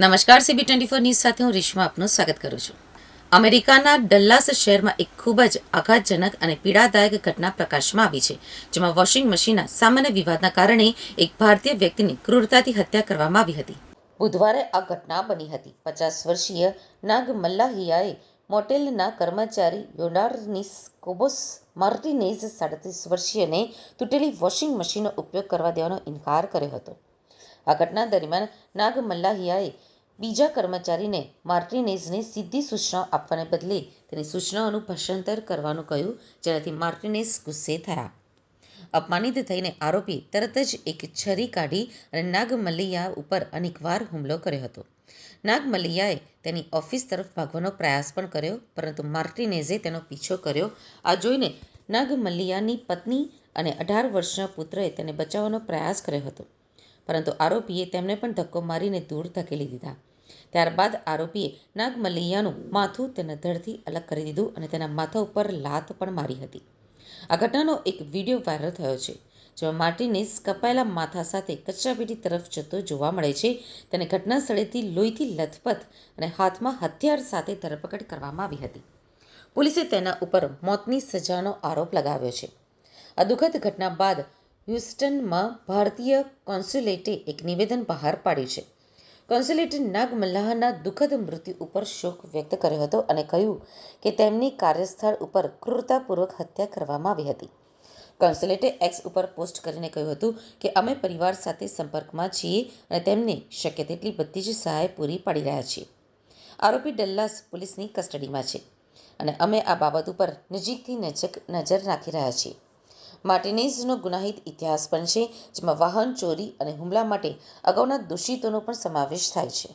નમસ્કાર, CB24 news સાથે હું રેશમા આપનું સ્વાગત કરું છું. અમેરિકાના ડલ્લાસ શહેરમાં એક ખૂબ જ આઘાતજનક અને પીડાદાયક ઘટના પ્રકાશમાં આવી છે, જેમાં વોશિંગ મશીનના સામાન્ય વિવાદના કારણે એક ભારતીય વ્યક્તિની ક્રૂરતાથી હત્યા કરવામાં આવી હતી. બુધવારે આ ઘટના બની હતી. 50 વર્ષીય નાગ મલ્લાહિયાએ મોટેલના કર્મચારી યોર્ડાનિસ કોબોસ માર્ટિનેઝ 37 વર્ષીયને તૂટેલી વોશિંગ મશીનનો ઉપયોગ કરવા દેવાનો ઇનકાર કર્યો હતો. આ ઘટના દરમિયાન નાગ મલ્લાહિયાએ બીજા કર્મચારીને માર્ટિનેઝને સીધી સૂચનાઓ આપવાને બદલે તેની સૂચનાઓનું ભાષાંતર કરવાનું કહ્યું, જેનાથી માર્ટિનેઝ ગુસ્સે થયા. અપમાનિત થઈને આરોપીએ તરત જ એક છરી કાઢી અને નાગ મલ્લાહિયા ઉપર અનેકવાર હુમલો કર્યો હતો. નાગ મલ્લાહિયાએ તેની ઓફિસ તરફ ભાગવાનો પ્રયાસ પણ કર્યો, પરંતુ માર્ટિનેઝે તેનો પીછો કર્યો. આ જોઈને નાગ મલ્લાહિયાની પત્ની અને 18 વર્ષના પુત્રએ તેને બચાવવાનો પ્રયાસ કર્યો હતો, પરંતુ આરોપીએ તેમને પણ ધક્કો મારીને દૂર ધકેલી દીધા. ત્યારબાદ આરોપીએ નાગ મલ્લાહિયાનું માથું તેના ધડથી અલગ કરી દીધું અને તેના માથા ઉપર લાત પણ મારી હતી. આ ઘટનાનો એક વિડીયો વાયરલ થયો છે, જેમાં માર્ટિનેઝ કપાયેલા માથા સાથે કચરાપેટી તરફ જતો જોવા મળે છે. તેને ઘટના સ્થળેથી લોહીથી લથપથ અને હાથમાં હથિયાર સાથે ધરપકડ કરવામાં આવી હતી. પોલીસે તેના ઉપર મોતની સજાનો આરોપ લગાવ્યો છે. આ દુઃખદ ઘટના બાદ હ્યુસ્ટનમાં ભારતીય કોન્સ્યુલેટે એક નિવેદન બહાર પાડ્યું છે. કોન્સ્યુલેટે નાગ મલ્લાહના દુઃખદ મૃત્યુ ઉપર શોક વ્યક્ત કર્યો હતો અને કહ્યું કે તેમની કાર્યસ્થળ ઉપર ક્રૂરતાપૂર્વક હત્યા કરવામાં આવી હતી. કોન્સ્યુલેટે એક્સ ઉપર પોસ્ટ કરીને કહ્યું હતું કે અમે પરિવાર સાથે સંપર્કમાં છીએ અને તેમને શક્ય તેટલી બધી જ સહાય પૂરી પાડી રહ્યા છીએ. આરોપી ડલ્લાસ પોલીસની કસ્ટડીમાં છે અને અમે આ બાબત ઉપર નજીકથી નજર રાખી રહ્યા છીએ. માર્ટિનેઝનો ગુનાહિત ઇતિહાસ પણ છે, જેમાં વાહન ચોરી અને હુમલા માટે અગાઉના દોષિતોનો પણ સમાવેશ થાય છે.